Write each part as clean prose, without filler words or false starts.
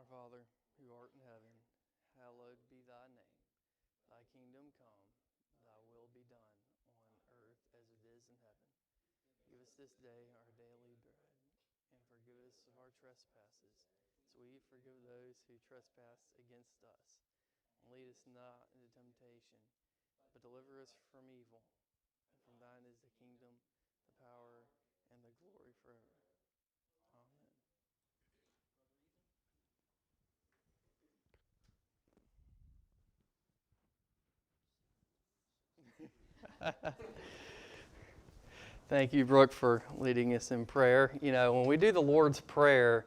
Our Father, who art in heaven, hallowed be thy name. Thy kingdom come, thy will be done, on earth as it is in heaven. Give us this day our daily bread, and forgive us of our trespasses, as we forgive those who trespass against us. And lead us not into temptation, but deliver us from evil. And from thine is the kingdom, the power, and the glory forever. Amen. Thank you, Brooke, for leading us in prayer. You know, when we do the Lord's Prayer,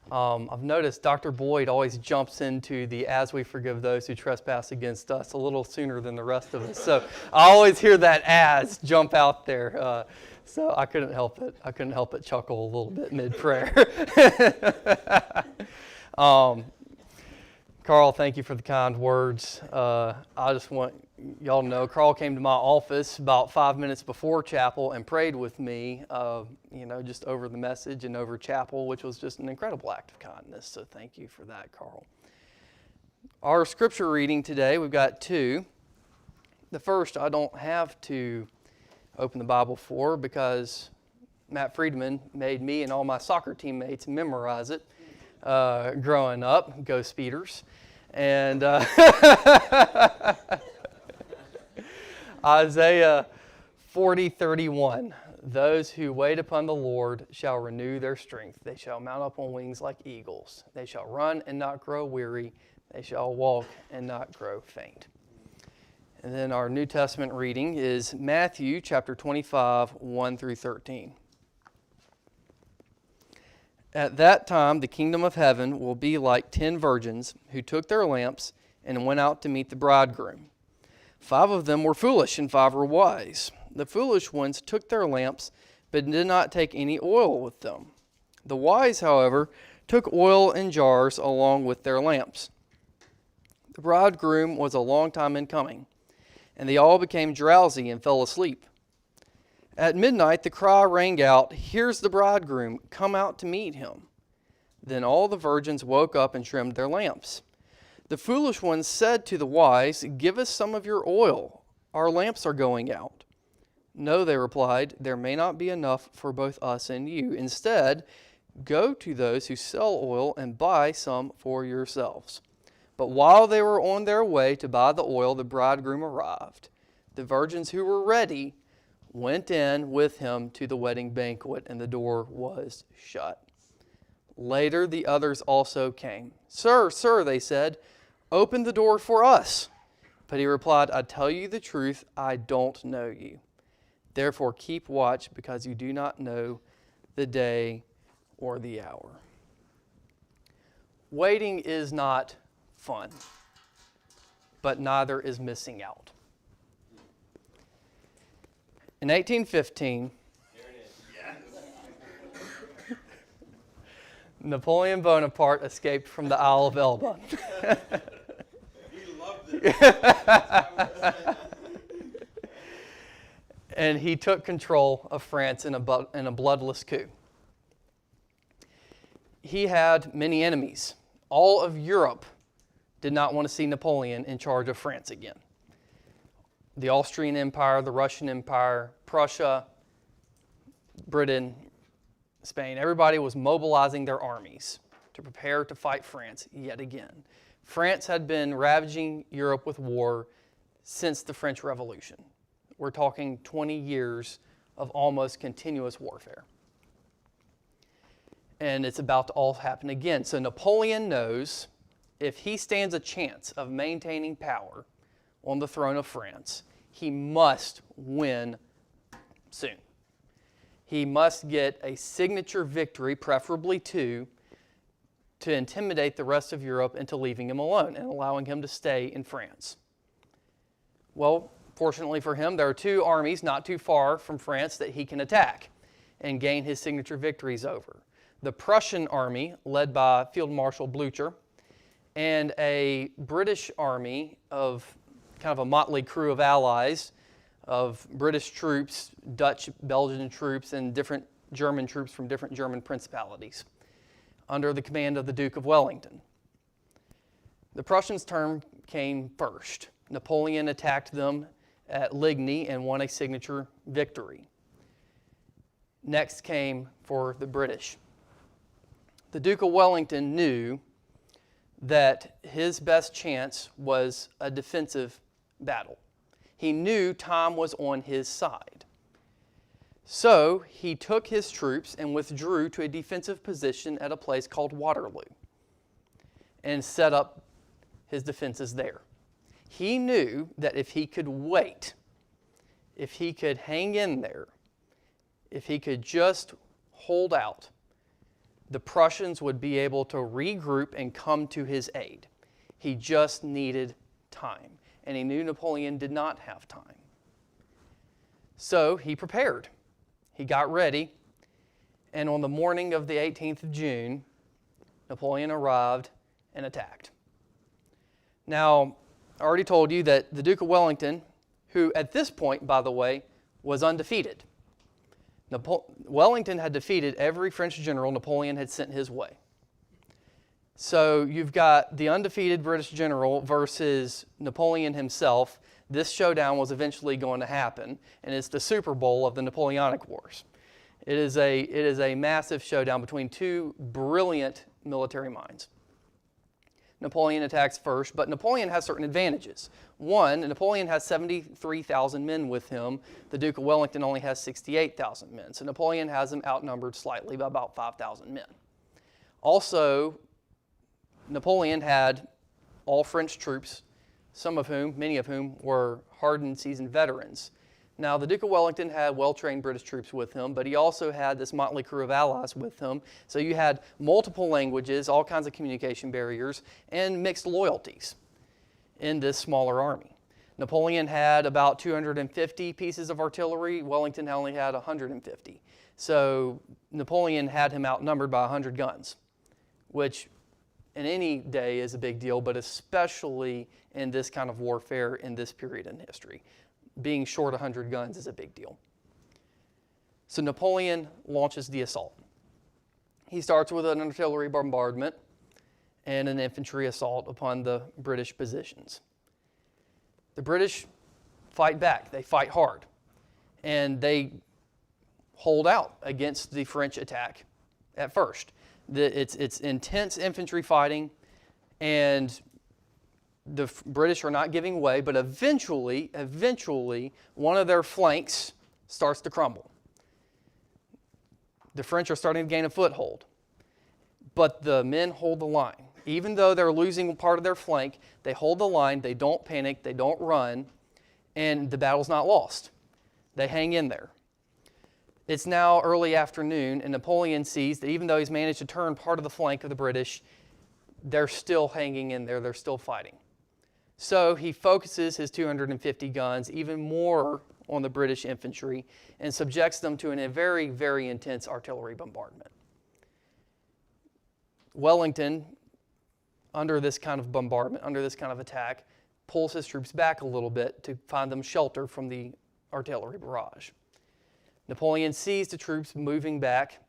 I've noticed Dr. Boyd always jumps into the "as we forgive those who trespass against us" a little sooner than the rest of us. So I always hear that "as" jump out there. So I couldn't help it. I couldn't help but chuckle a little bit mid-prayer. Carl, thank you for the kind words. I just want y'all to know, Carl came to my office about 5 minutes before chapel and prayed with me, just over the message and over chapel, which was just an incredible act of kindness. So thank you for that, Carl. Our scripture reading today, we've got two. The first, I don't have to open the Bible for because Matt Friedman made me and all my soccer teammates memorize it. Growing up, go Speeders, and Isaiah 40:31. Those who wait upon the Lord shall renew their strength. They shall mount up on wings like eagles. They shall run and not grow weary. They shall walk and not grow faint. And then our New Testament reading is Matthew chapter 25, 1 through 13. At that time, the kingdom of heaven will be like 10 virgins who took their lamps and went out to meet the bridegroom. 5 of them were foolish and 5 were wise. The foolish ones took their lamps, but did not take any oil with them. The wise, however, took oil in jars along with their lamps. The bridegroom was a long time in coming, and they all became drowsy and fell asleep. At midnight the cry rang out, "Here's the bridegroom, come out to meet him." Then all the virgins woke up and trimmed their lamps. The foolish ones said to the wise, "Give us some of your oil, our lamps are going out." "No," they replied, "there may not be enough for both us and you. Instead, go to those who sell oil and buy some for yourselves." But while they were on their way to buy the oil, the bridegroom arrived. The virgins who were ready went in with him to the wedding banquet, and the door was shut. Later the others also came. "Sir, sir," they said, "open the door for us." But he replied, "I tell you the truth, I don't know you. Therefore keep watch, because you do not know the day or the hour." Waiting is not fun, but neither is missing out. In 1815, Napoleon Bonaparte escaped from the Isle of Elba. He loved it. And he took control of France in a bloodless coup. He had many enemies. All of Europe did not want to see Napoleon in charge of France again. The Austrian Empire, the Russian Empire, Prussia, Britain, Spain, everybody was mobilizing their armies to prepare to fight France yet again. France had been ravaging Europe with war since the French Revolution. We're talking 20 years of almost continuous warfare. And it's about to all happen again. So Napoleon knows if he stands a chance of maintaining power on the throne of France, he must win soon. He must get a signature victory, preferably two, to intimidate the rest of Europe into leaving him alone and allowing him to stay in France. Well, fortunately for him, there are two armies not too far from France that he can attack and gain his signature victories over. The Prussian army, led by Field Marshal Blücher, and a British army of kind of a motley crew of allies, of British troops, Dutch, Belgian troops, and different German troops from different German principalities, under the command of the Duke of Wellington. The Prussians' turn came first. Napoleon attacked them at Ligny and won a signature victory. Next came for the British. The Duke of Wellington knew that his best chance was a defensive battle. He knew time was on his side. So he took his troops and withdrew to a defensive position at a place called Waterloo and set up his defenses there. He knew that if he could wait, if he could hang in there, if he could just hold out, the Prussians would be able to regroup and come to his aid. He just needed time, and he knew Napoleon did not have time. So he prepared. He got ready, and on the morning of the 18th of June, Napoleon arrived and attacked. Now, I already told you that the Duke of Wellington, who at this point, by the way, was undefeated. Wellington had defeated every French general Napoleon had sent his way. So you've got the undefeated British general versus Napoleon himself. This showdown was eventually going to happen, and it's the Super Bowl of the Napoleonic Wars. It is a massive showdown between two brilliant military minds. Napoleon attacks first, but Napoleon has certain advantages. One, Napoleon has 73,000 men with him. The Duke of Wellington only has 68,000 men. So Napoleon has them outnumbered slightly by about 5,000 men. Also, Napoleon had all French troops, many of whom were hardened, seasoned veterans. Now, the Duke of Wellington had well-trained British troops with him, but he also had this motley crew of allies with him. So you had multiple languages, all kinds of communication barriers, and mixed loyalties in this smaller army. Napoleon had about 250 pieces of artillery. Wellington only had 150. So Napoleon had him outnumbered by 100 guns, which in any day is a big deal, but especially in this kind of warfare in this period in history. Being short 100 guns is a big deal. So Napoleon launches the assault. He starts with an artillery bombardment and an infantry assault upon the British positions. The British fight back. They fight hard. And they hold out against the French attack at first. It's intense infantry fighting, and the British are not giving way, but eventually, one of their flanks starts to crumble. The French are starting to gain a foothold, but the men hold the line. Even though they're losing part of their flank, they hold the line, they don't panic, they don't run, and the battle's not lost. They hang in there. It's now early afternoon, and Napoleon sees that even though he's managed to turn part of the flank of the British, they're still hanging in there, they're still fighting. So he focuses his 250 guns even more on the British infantry and subjects them to a very, very intense artillery bombardment. Wellington, under this kind of bombardment, under this kind of attack, pulls his troops back a little bit to find them shelter from the artillery barrage. Napoleon sees the troops moving back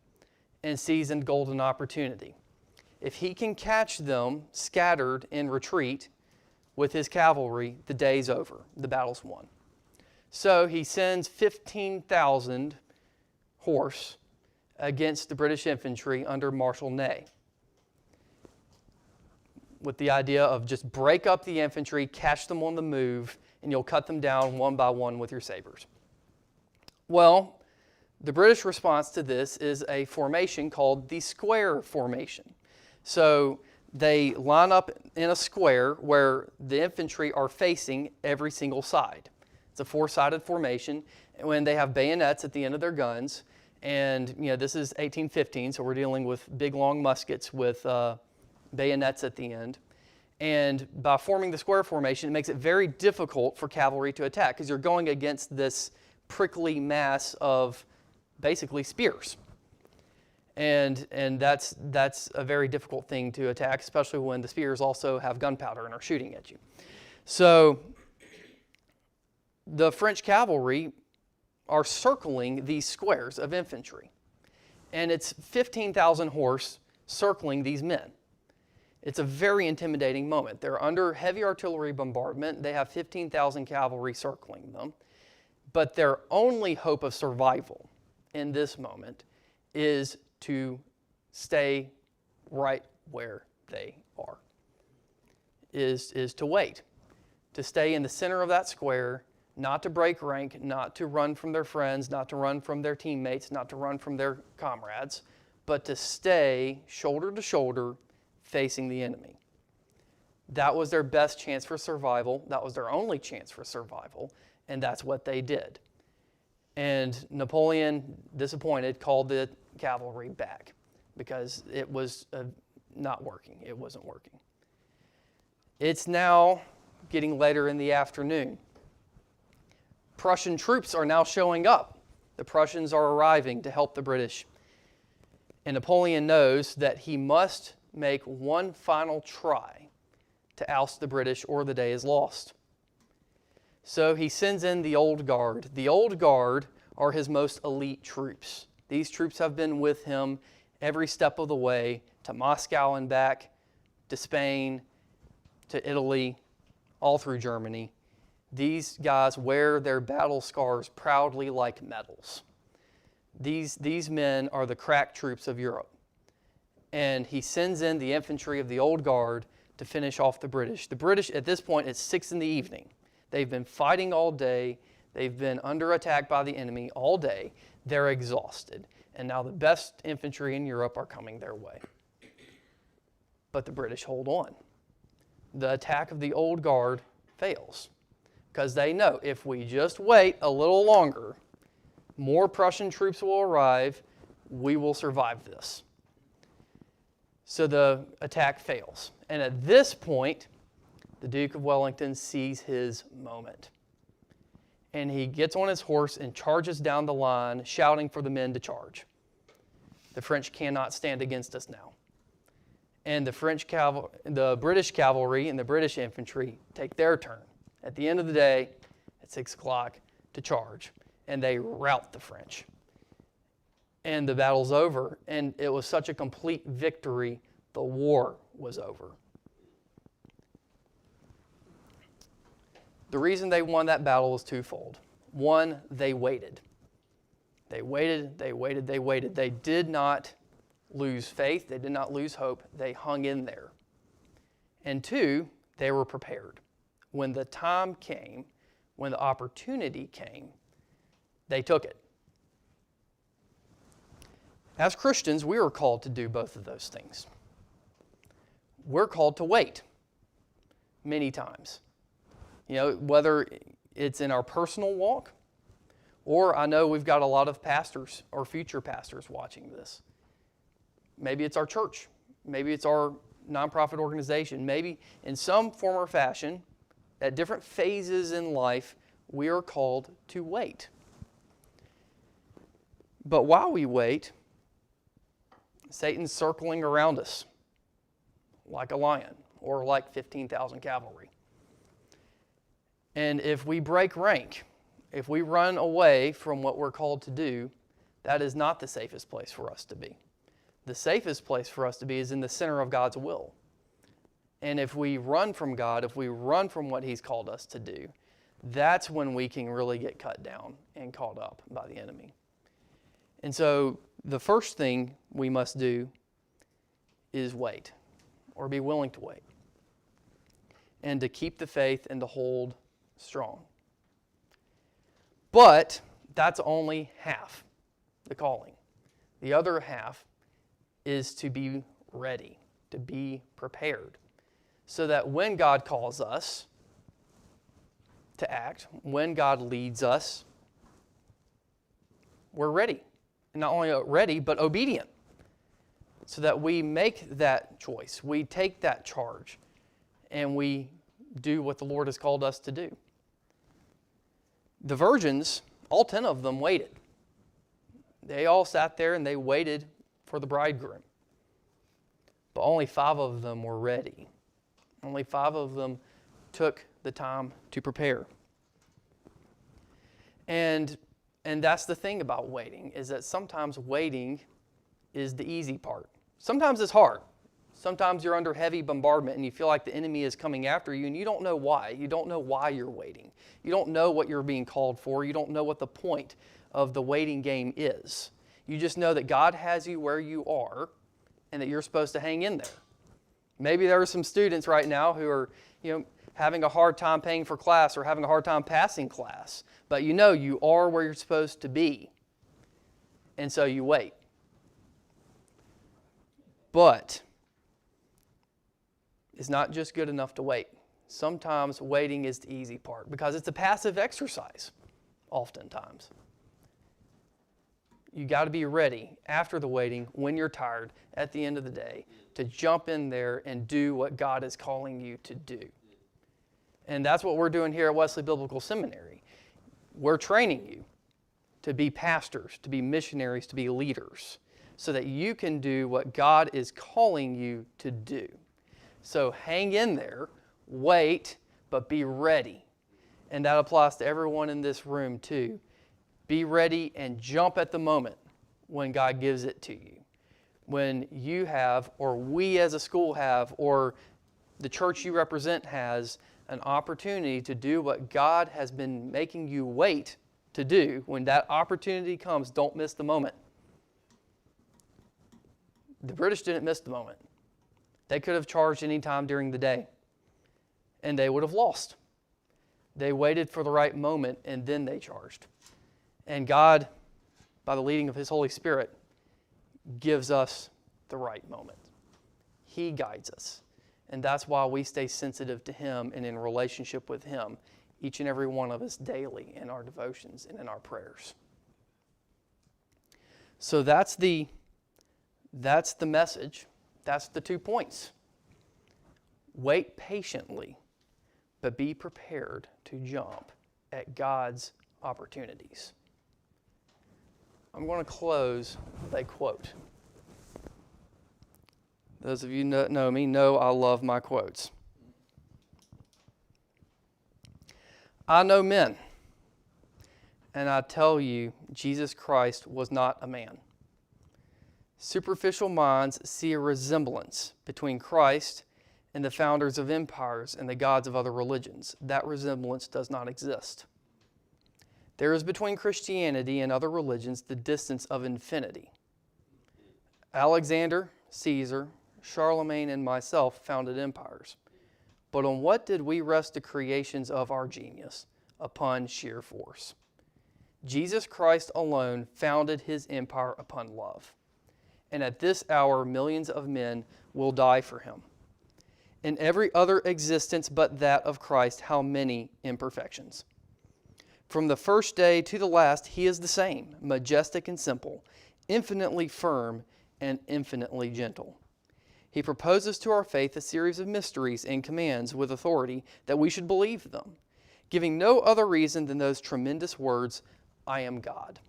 and sees a golden opportunity. If he can catch them scattered in retreat with his cavalry, the day's over. The battle's won. So he sends 15,000 horse against the British infantry under Marshal Ney, with the idea of just break up the infantry, catch them on the move, and you'll cut them down one by one with your sabers. Well, The British response to this is a formation called the square formation. So they line up in a square where the infantry are facing every single side. It's a four-sided formation, and when they have bayonets at the end of their guns, and this is 1815, so we're dealing with big long muskets with bayonets at the end. And by forming the square formation, it makes it very difficult for cavalry to attack because you're going against this prickly mass of basically spears. And that's a very difficult thing to attack, especially when the spears also have gunpowder and are shooting at you. So the French cavalry are circling these squares of infantry. And it's 15,000 horse circling these men. It's a very intimidating moment. They're under heavy artillery bombardment. They have 15,000 cavalry circling them. But their only hope of survival in this moment is to stay right where they are, is to wait, to stay in the center of that square, not to break rank, not to run from their friends, not to run from their teammates, not to run from their comrades, but to stay shoulder to shoulder facing the enemy. That was their best chance for survival. That was their only chance for survival, and that's what they did. And Napoleon, disappointed, called the cavalry back because it was not working. It wasn't working. It's now getting later in the afternoon. Prussian troops are now showing up. The Prussians are arriving to help the British. And Napoleon knows that he must make one final try to oust the British or the day is lost. So he sends in the Old Guard. The Old Guard are his most elite troops. These troops have been with him every step of the way to Moscow and back, to Spain, to Italy, all through Germany. These guys wear their battle scars proudly like medals. These men are the crack troops of Europe. And he sends in the infantry of the Old Guard to finish off the British. The British, at this point, it's 6 p.m. They've been fighting all day. They've been under attack by the enemy all day. They're exhausted. And now the best infantry in Europe are coming their way. But the British hold on. The attack of the Old Guard fails because they know if we just wait a little longer, more Prussian troops will arrive. We will survive this. So the attack fails. And at this point, the Duke of Wellington sees his moment. And he gets on his horse and charges down the line, shouting for the men to charge. The French cannot stand against us now. And the British cavalry and the British infantry take their turn at the end of the day at 6 o'clock to charge. And they rout the French. And the battle's over. And it was such a complete victory, the war was over. The reason they won that battle was twofold. One, they waited. They waited, they waited, they waited. They did not lose faith. They did not lose hope. They hung in there. And two, they were prepared. When the time came, when the opportunity came, they took it. As Christians, we are called to do both of those things. We're called to wait many times. Whether it's in our personal walk, or I know we've got a lot of pastors or future pastors watching this. Maybe it's our church. Maybe it's our nonprofit organization. Maybe in some form or fashion, at different phases in life, we are called to wait. But while we wait, Satan's circling around us like a lion or like 15,000 cavalry. And if we break rank, if we run away from what we're called to do, that is not the safest place for us to be. The safest place for us to be is in the center of God's will. And if we run from God, if we run from what He's called us to do, that's when we can really get cut down and caught up by the enemy. And so the first thing we must do is wait, or be willing to wait, and to keep the faith and to hold strong. But that's only half. the calling. The other half is to be ready, to be prepared, so that when God calls us to act, when God leads us, we're ready. And not only ready, but obedient, so that we make that choice, we take that charge, and we do what the Lord has called us to do. The virgins, all 10 of them waited. They all sat there and they waited for the bridegroom. But only 5 of them were ready. Only 5 of them took the time to prepare. And that's the thing about waiting, is that sometimes waiting is the easy part. Sometimes it's hard. Sometimes you're under heavy bombardment and you feel like the enemy is coming after you and you don't know why. You don't know why you're waiting. You don't know what you're being called for. You don't know what the point of the waiting game is. You just know that God has you where you are and that you're supposed to hang in there. Maybe there are some students right now who are, having a hard time paying for class or having a hard time passing class, but you know you are where you're supposed to be, and so you wait. But it's not just good enough to wait. Sometimes waiting is the easy part because it's a passive exercise, oftentimes. You got to be ready after the waiting, when you're tired, at the end of the day, to jump in there and do what God is calling you to do. And that's what we're doing here at Wesley Biblical Seminary. We're training you to be pastors, to be missionaries, to be leaders, so that you can do what God is calling you to do. So hang in there, wait, but be ready. And that applies to everyone in this room too. Be ready and jump at the moment when God gives it to you. When you have, or we as a school have, or the church you represent has an opportunity to do what God has been making you wait to do, when that opportunity comes, don't miss the moment. The British didn't miss the moment. They could have charged any time during the day, and they would have lost. They waited for the right moment, and then they charged. And God, by the leading of His Holy Spirit, gives us the right moment. He guides us. And that's why we stay sensitive to Him and in relationship with Him, each and every one of us daily in our devotions and in our prayers. So that's the message. That's the 2 points. Wait patiently, but be prepared to jump at God's opportunities. I'm going to close with a quote. Those of you that know me know I love my quotes. I know men, and I tell you, Jesus Christ was not a man. Superficial minds see a resemblance between Christ and the founders of empires and the gods of other religions. That resemblance does not exist. There is between Christianity and other religions the distance of infinity. Alexander, Caesar, Charlemagne, and myself founded empires. But on what did we rest the creations of our genius? Upon sheer force. Jesus Christ alone founded His empire upon love. And at this hour, millions of men will die for Him. In every other existence but that of Christ, how many imperfections? From the first day to the last, He is the same, majestic and simple, infinitely firm and infinitely gentle. He proposes to our faith a series of mysteries and commands with authority that we should believe them, giving no other reason than those tremendous words, I am God.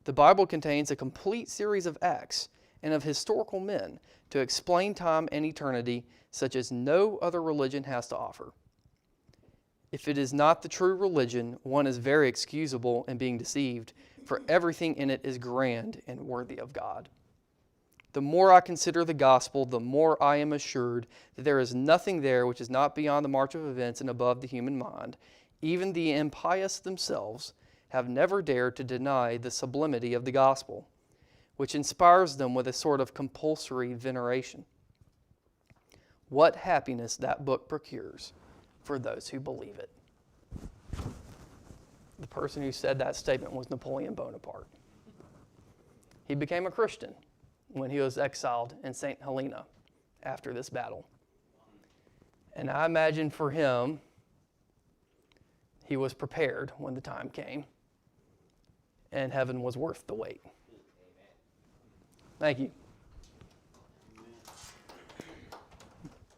The Bible contains a complete series of acts and of historical men to explain time and eternity such as no other religion has to offer. If it is not the true religion, one is very excusable in being deceived, for everything in it is grand and worthy of God. The more I consider the gospel, the more I am assured that there is nothing there which is not beyond the march of events and above the human mind. Even the impious themselves have never dared to deny the sublimity of the gospel, which inspires them with a sort of compulsory veneration. What happiness that book procures for those who believe it. The person who said that statement was Napoleon Bonaparte. He became a Christian when he was exiled in St. Helena after this battle. And I imagine for him, he was prepared when the time came, and heaven was worth the wait. Thank you.